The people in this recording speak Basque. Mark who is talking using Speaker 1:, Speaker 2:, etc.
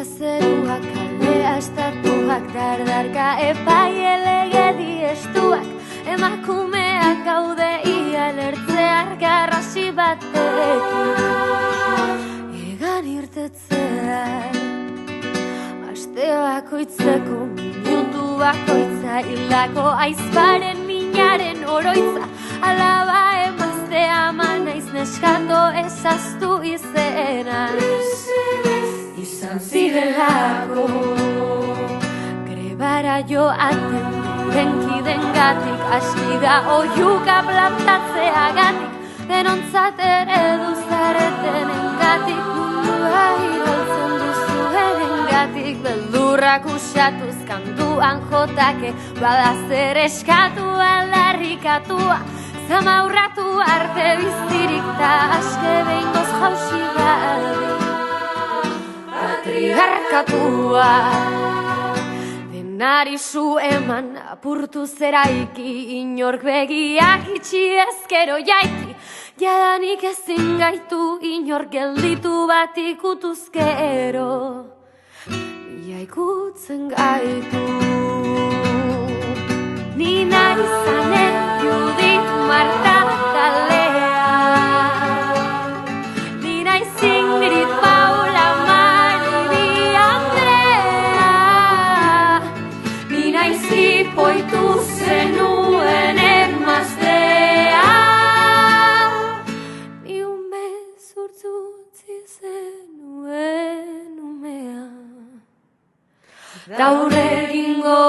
Speaker 1: zeruak, kalea estatuak, dardarka epaile legedi estuak, emakumeak gaude ia lertzear garrasi batekin. Egan irtetzean, aste bakoitzeko minutu bakoitza, hildako aizparen minaren oroitza, alaba emazte ama naiz neskato ezaztu izenan. Izan zirelako grebara joaten denkidengatik, hasi da oiuka plantatzeagatik, denontzat eredu zaretenengatik, mundua iraultzen duzuenengatik, beldurrak usatuz kantuan jotake, bada zer eskatu aldarrikatua, zamaurratu arte bizirik ta aske behingoz jausi gabe. Patriarkatua denari zu eman, apurtu zeraiki, inork begiak itxi ezkero jaiki, jadanik ezin gaitu inork gelditu bat ikutuzkero, jaikutzen gaitu. Ni nahi zanen Judit, Marta eta Lea, ni nahi Ingrid, Paula, Maribi, Andrea, ni nahi zipoitu zenuen emaztea, ni umezurtzu utzi zenuen umea. Gaur egingo